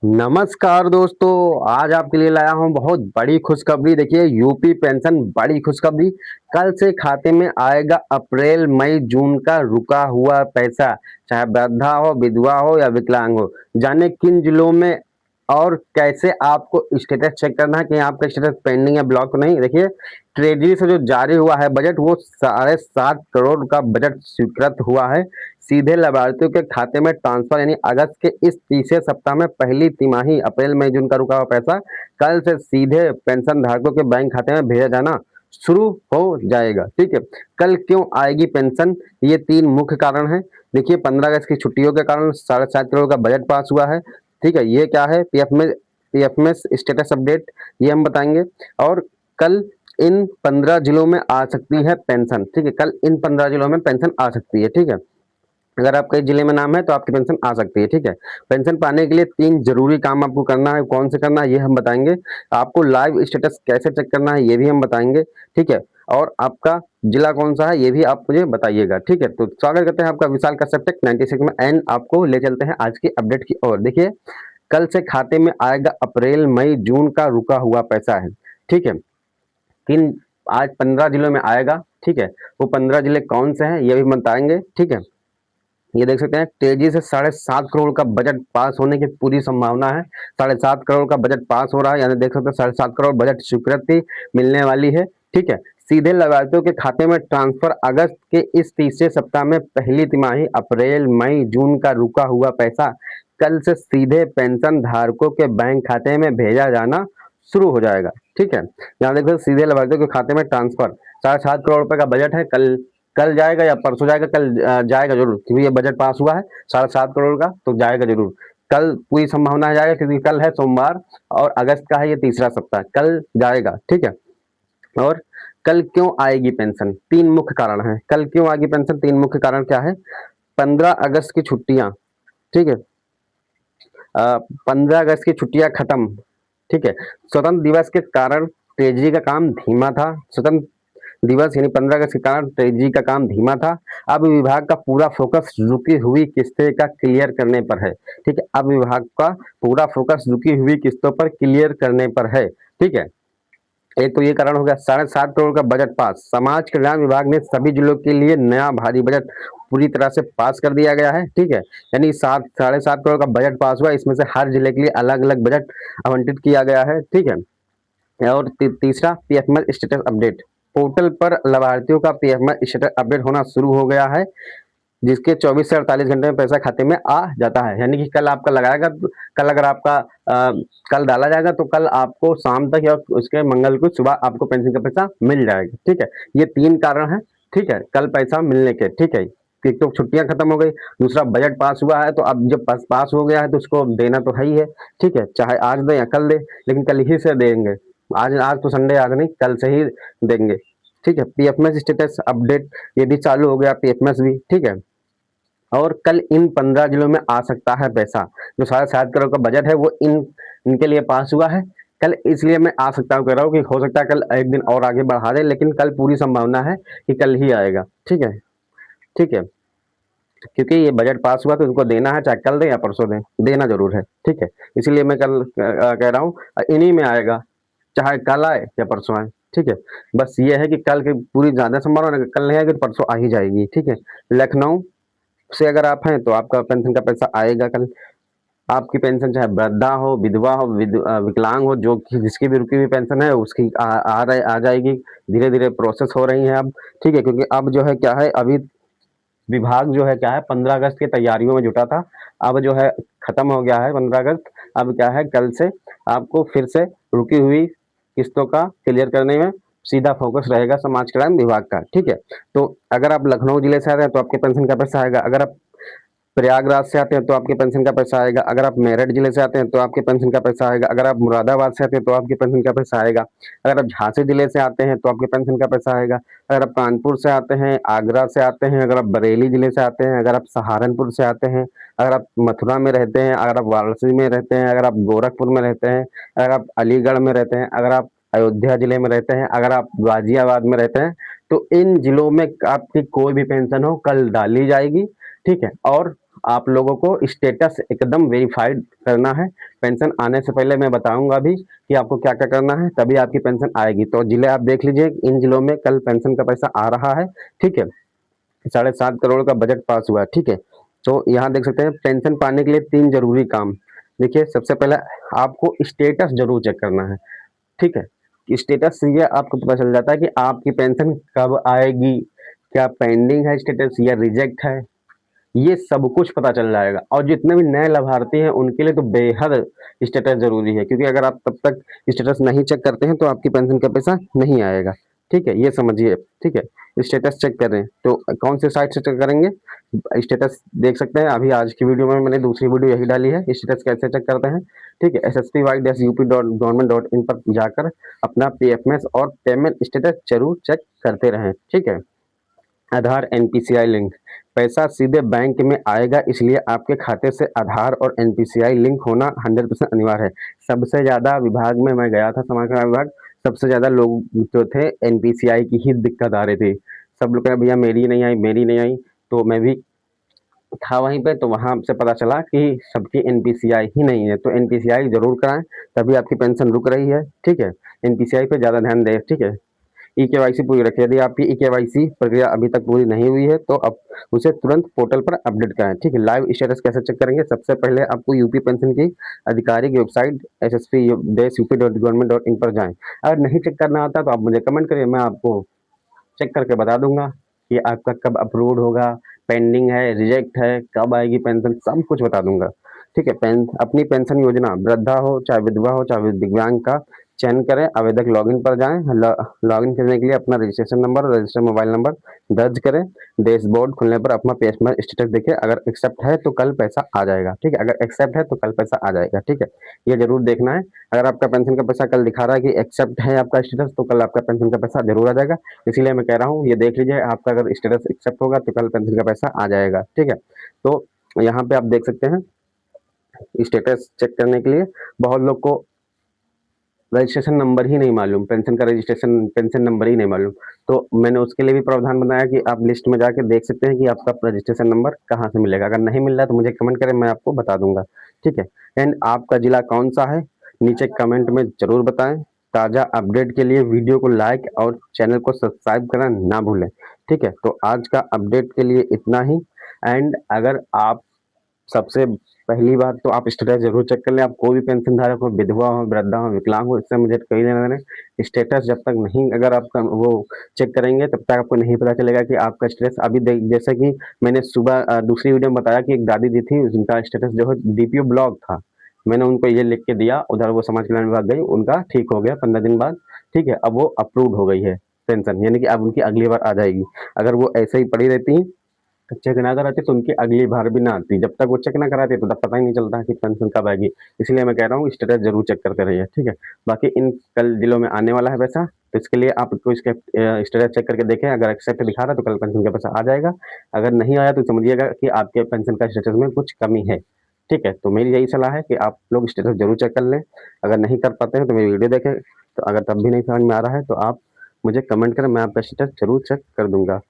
नमस्कार दोस्तों, आज आपके लिए लाया हूँ बहुत बड़ी खुशखबरी। देखिए, यूपी पेंशन बड़ी खुशखबरी। कल से खाते में आएगा अप्रैल मई जून का रुका हुआ पैसा, चाहे वृद्धा हो, विधवा हो या विकलांग हो। जाने किन जिलों में और कैसे आपको स्टेटस चेक करना है कि आपका स्टेटस पेंडिंग या ब्लॉक तो नहीं। देखिए, ट्रेजरी से जो जारी हुआ है बजट, वो 7.5 करोड़ का बजट स्वीकृत हुआ है। सीधे लाभार्थियों के खाते में ट्रांसफर, यानी अगस्त के इस तीसरे सप्ताह में पहली तिमाही अप्रैल मई जून का रुका हुआ पैसा कल से सीधे पेंशन धारकों के बैंक खाते में भेजा जाना शुरू हो जाएगा। ठीक है, कल क्यों आएगी पेंशन, ये तीन मुख्य कारण है। देखिए, 15 अगस्त की छुट्टियों के कारण 7.5 करोड़ का बजट पास हुआ है। ठीक है, ये क्या है, पीएफ में स्टेटस अपडेट, ये हम बताएंगे। और कल इन 15 जिलों में आ सकती है पेंशन। ठीक है, कल इन 15 जिलों में पेंशन आ सकती है। ठीक है, अगर आपके जिले में नाम है तो आपकी पेंशन आ सकती है। ठीक है, पेंशन पाने के लिए 3 जरूरी काम आपको करना है। कौन से करना है ये हम बताएंगे। आपको लाइव स्टेटस कैसे चेक करना है ये भी हम बताएंगे। ठीक है, और आपका जिला कौन सा है ये भी आप मुझे बताइएगा। ठीक है, तो स्वागत करते हैं आपका विशाल कश्यप टेक 96 में, एंड आपको ले चलते हैं आज की अपडेट की ओर। देखिए, कल से खाते में आएगा अप्रैल मई जून का रुका हुआ पैसा है। ठीक है, किन आज 15 जिलों में आएगा। ठीक है, वो 15 जिले कौन से हैं ये भी बताएंगे। ठीक है, ये देख सकते हैं, तेजी से 7.5 करोड़ का बजट पास होने की पूरी संभावना है। 7.5 करोड़ का बजट पास हो रहा है, यानी देख सकते हैं 7.5 करोड़ बजट स्वीकृति मिलने वाली है। ठीक है, सीधे लाभार्थियों के खाते में ट्रांसफर अगस्त के इस तीसरे सप्ताह में पहली तिमाही अप्रैल मई जून का रुका हुआ पैसा कल से सीधे पेंशन धारकों के बैंक खाते में भेजा जाना शुरू हो जाएगा। ठीक है, यहाँ देख सकते हैं, सीधे लाभार्थियों के खाते में ट्रांसफर 7.5 करोड़ रुपए का बजट है। कल कल जाएगा या परसों जाएगा, कल जाएगा जरूर, क्योंकि ये बजट पास हुआ है 7.5 करोड़ का, तो जाएगा जरूर। कल पूरी संभावना है जाएगा, क्योंकि कल है सोमवार और अगस्त का है ये तीसरा सप्ताह, कल जाएगा। ठीक है, और कल क्यों आएगी पेंशन, तीन मुख्य कारण है। कल क्यों आएगी पेंशन, तीन मुख्य कारण क्या है। 15 अगस्त की छुट्टियां। ठीक है, 15 अगस्त की छुट्टियां खत्म। ठीक है, स्वतंत्र दिवस के कारण ट्रेजरी का काम धीमा था। स्वतंत्र दिवस यानी 15 अगस्त के कारण ट्रेजरी का काम धीमा था। अब विभाग का पूरा फोकस रुकी हुई किस्तें का क्लियर करने पर है। ठीक है, अब विभाग का पूरा फोकस रुकी हुई किस्तों पर क्लियर करने पर है। ठीक है, एक तो ये कारण हो गया। 7.5 करोड़ का बजट पास, समाज कल्याण विभाग ने सभी जिलों के लिए नया भारी बजट पूरी तरह से पास कर दिया गया है। ठीक है, यानी 7.5 करोड़ का बजट पास हुआ, इसमें से हर जिले के लिए अलग अलग बजट आवंटित किया गया है। ठीक है, और तीसरा पीएफएमएस स्टेटस अपडेट, पोर्टल पर लाभार्थियों का पीएफएमएस स्टेटस अपडेट होना शुरू हो गया है, जिसके 24 से 48 घंटे में पैसा खाते में आ जाता है। यानी कि कल आपका लगाएगा, कल अगर आपका कल डाला जाएगा तो कल आपको शाम तक या उसके मंगल को सुबह आपको पेंशन का पैसा मिल जाएगा। ठीक है, ये तीन कारण है। ठीक है, कल पैसा मिलने के। ठीक है, एक तो छुट्टियां खत्म हो गई, दूसरा बजट पास हुआ है, तो अब जब पास हो गया है तो उसको देना तो है ही है। ठीक है, चाहे आज दे या कल दे, लेकिन कल ही से देंगे। आज आज तो संडे, आज नहीं, कल से ही देंगे। ठीक है, पीएफएमएस स्टेटस अपडेट ये भी चालू हो गया, पीएफएमएस भी। ठीक है, और कल इन 15 जिलों में आ सकता है पैसा। जो 7.5 करोड़ का बजट है वो इनके लिए पास हुआ है कल, इसलिए मैं आ सकता हूँ कह रहा हूँ कि हो सकता है कल एक दिन और आगे बढ़ा दे, लेकिन कल पूरी संभावना है कि कल ही आएगा। ठीक है, ठीक है, क्योंकि ये बजट पास हुआ तो उनको देना है, चाहे कल दें या परसों दें, देना जरूर है। ठीक है, इसीलिए मैं कल कह रहा हूँ इन्हीं में आएगा, चाहे कल आए या परसों आए। ठीक है, बस ये है कि कल की पूरी ज्यादा संभावना है, कल नहीं आएगी तो परसों आ ही जाएगी। ठीक है, लखनऊ से अगर आप हैं तो आपका पेंशन का पैसा आएगा कल। आपकी पेंशन चाहे वृद्धा हो, विधवा हो, विकलांग हो, जो जिसकी भी रुकी हुई पेंशन है उसकी आ जाएगी। धीरे धीरे प्रोसेस हो रही है अब। ठीक है, क्योंकि अब जो है क्या है, अभी विभाग जो है क्या है 15 अगस्त की तैयारियों में जुटा था। अब जो है खत्म हो गया है 15 अगस्त। अब क्या है, कल से आपको फिर से रुकी हुई किस्तों का क्लियर करने में सीधा फोकस रहेगा समाज कल्याण विभाग का। ठीक है, तो अगर आप लखनऊ जिले से आ रहे हैं तो आपके पेंशन का पैसा आएगा। अगर आप प्रयागराज से आते हैं तो आपके पेंशन का पैसा आएगा। अगर आप मेरठ जिले से आते हैं तो आपके पेंशन का पैसा आएगा। अगर आप मुरादाबाद से आते हैं तो आपके पेंशन का पैसा आएगा। अगर आप झांसी जिले से आते हैं तो आपके पेंशन का पैसा आएगा। अगर आप कानपुर से आते हैं, आगरा से आते हैं, अगर आप बरेली जिले से आते हैं, अगर आप सहारनपुर से आते हैं, अगर आप मथुरा में रहते हैं, अगर आप वाराणसी में रहते हैं, अगर आप गोरखपुर में रहते हैं, अगर आप अलीगढ़ में रहते हैं, अगर आप अयोध्या जिले में रहते हैं, अगर आप गाजियाबाद में रहते हैं, तो इन जिलों में आपकी कोई भी पेंशन हो कल डाली जाएगी। ठीक है, और आप लोगों को स्टेटस एकदम वेरीफाइड करना है। पेंशन आने से पहले मैं बताऊंगा भी कि आपको क्या क्या करना है, तभी आपकी पेंशन आएगी। तो जिले आप देख लीजिए, इन जिलों में कल पेंशन का पैसा आ रहा है, ठीक है। 7.5 करोड़ का बजट पास हुआ है, ठीक है। तो यहाँ देख सकते हैं पेंशन पाने के लिए 3 जरूरी काम। देखिए, सबसे पहले आपको स्टेटस जरूर चेक करना है, ठीक है। स्टेटस से ये आपको पता चल जाता है कि आपकी पेंशन कब आएगी, क्या पेंडिंग है स्टेटस या रिजेक्ट है, ये सब कुछ पता चल जाएगा। और जितने भी नए लाभार्थी हैं उनके लिए तो बेहद स्टेटस जरूरी है, क्योंकि अगर आप तब तक स्टेटस नहीं चेक करते हैं तो आपकी पेंशन का पैसा नहीं आएगा, ठीक है। ये समझिए, ठीक है। स्टेटस चेक करें तो कौन से साइट से चेक करेंगे? स्टेटस देख सकते हैं, अभी आज की वीडियो में मैंने दूसरी वीडियो यही डाली है, स्टेटस कैसे चेक करते हैं, ठीक है। ssty-up.government.in पर जाकर अपना पीएफएमएस और पेमेंट स्टेटस जरूर चेक करते रहें, ठीक है। आधार एनपीसीआई लिंक, पैसा सीधे बैंक में आएगा, इसलिए आपके खाते से आधार और एनपीसीआई लिंक होना 100% अनिवार्य है। सबसे ज्यादा विभाग में मैं गया था, समाज कल्याण विभाग, सबसे ज्यादा लोग जो थे एनपीसीआई की ही दिक्कत आ रही थी। सब लोग कहे भैया मेरी नहीं आई, मेरी नहीं आई। तो मैं भी था वहीं पे, तो वहां से पता चला कि सबकी एनपीसीआई ही नहीं है। तो एनपीसीआई जरूर कराएं, तभी आपकी पेंशन रुक रही है, ठीक है। एनपीसीआई पे ज्यादा ध्यान दें, ठीक है। ई केवाईसी पूरी रखें। यदि आपकी ई केवाईसी प्रक्रिया अभी तक पूरी नहीं हुई है तो अब उसे तुरंत पोर्टल पर अपडेट कराएं, ठीक है। लाइव स्टेटस कैसे चेक करेंगे? सबसे पहले आपको यूपी पेंशन की आधिकारिक वेबसाइट ssp-up.government.in पर जाएं। अगर नहीं चेक करना आता तो आप मुझे कमेंट करिए, मैं आपको चेक करके बता दूंगा कि आपका कब अप्रूव्ड होगा, पेंडिंग है, रिजेक्ट है, कब आएगी पेंशन, सब कुछ बता दूंगा, ठीक है। अपनी पेंशन योजना, वृद्धा हो चाहे विधवा हो चाहे दिव्यांग का चयन करें। आवेदक लॉगिन पर जाएं। लॉगिन करने के लिए अपना रजिस्ट्रेशन नंबर और रजिस्टर्ड मोबाइल नंबर दर्ज करें। डैशबोर्ड खुलने पर अपना पेमेंट स्टेटस देखें। अगर एक्सेप्ट है तो कल पैसा आ जाएगा, ठीक है। अगर एक्सेप्ट है तो कल पैसा आ जाएगा, ठीक है। ये जरूर देखना है। अगर आपका पेंशन का पैसा कल दिखा रहा है कि एक्सेप्ट है आपका स्टेटस, तो कल आपका पेंशन का पैसा जरूर आ जाएगा। इसीलिए मैं कह रहा हूँ, ये देख लीजिए, आपका अगर स्टेटस एक्सेप्ट होगा तो कल पेंशन का पैसा आ जाएगा, ठीक है। तो यहाँ पे आप देख सकते हैं स्टेटस चेक करने के लिए बहुत लोग को रजिस्ट्रेशन नंबर ही नहीं मालूम, पेंशन का रजिस्ट्रेशन पेंशन नंबर ही नहीं मालूम। तो मैंने उसके लिए भी प्रावधान बनाया कि आप लिस्ट में जाके देख सकते हैं कि आपका रजिस्ट्रेशन नंबर कहाँ से मिलेगा। अगर नहीं मिल रहा है तो मुझे कमेंट करें, मैं आपको बता दूंगा, ठीक है। एंड आपका जिला कौन सा है नीचे कमेंट में जरूर बताएं। ताज़ा अपडेट के लिए वीडियो को लाइक और चैनल को सब्सक्राइब करना ना भूलें, ठीक है। तो आज का अपडेट के लिए इतना ही। एंड अगर आप सबसे पहली बात तो आप स्टेटस जरूर चेक कर लें। आप कोई भी पेंशन धारक हो, विधवा हो, वृद्धा हो, विकलांग हो, इससे मुझे कोई लेना देना नहीं। स्टेटस जब तक नहीं, अगर आपका वो चेक करेंगे तब तक आपको नहीं पता चलेगा कि आपका स्टेटस अभी जैसे कि मैंने सुबह दूसरी वीडियो में बताया कि एक दादी जी थी, उनका स्टेटस जो है डीपीओ ब्लॉक था। मैंने उनको ये लिख के दिया, उधर वो समाज कल्याण विभाग गई, उनका ठीक हो गया 15 दिन बाद, ठीक है। अब वो अप्रूव हो गई है पेंशन, यानी कि अब उनकी अगली बार आ जाएगी। अगर वो ऐसे ही पड़ी रहती चेक ना कराती तो उनकी अगली बार भी ना आती। जब तक वो चेक ना कराती तो तब पता ही नहीं चलता कि पेंशन कब आएगी। इसलिए मैं कह रहा हूँ स्टेटस जरूर चेक करते रहिए, ठीक है। बाकी इन कल जिलों में आने वाला है पैसा, तो इसके लिए आपको इसके स्टेटस चेक करके देखें। अगर एक्सेप्ट दिखा रहा है तो कल पेंशन का पैसा आ जाएगा। अगर नहीं आया तो समझिएगा कि आपके पेंशन का स्टेटस में कुछ कमी है, ठीक है। तो मेरी यही सलाह है कि आप लोग स्टेटस जरूर चेक कर लें। अगर नहीं कर पाते हैं तो मेरी वीडियो देखें। तो अगर तब भी नहीं समझ में आ रहा है तो आप मुझे कमेंट करें, मैं आपका स्टेटस जरूर चेक कर दूंगा।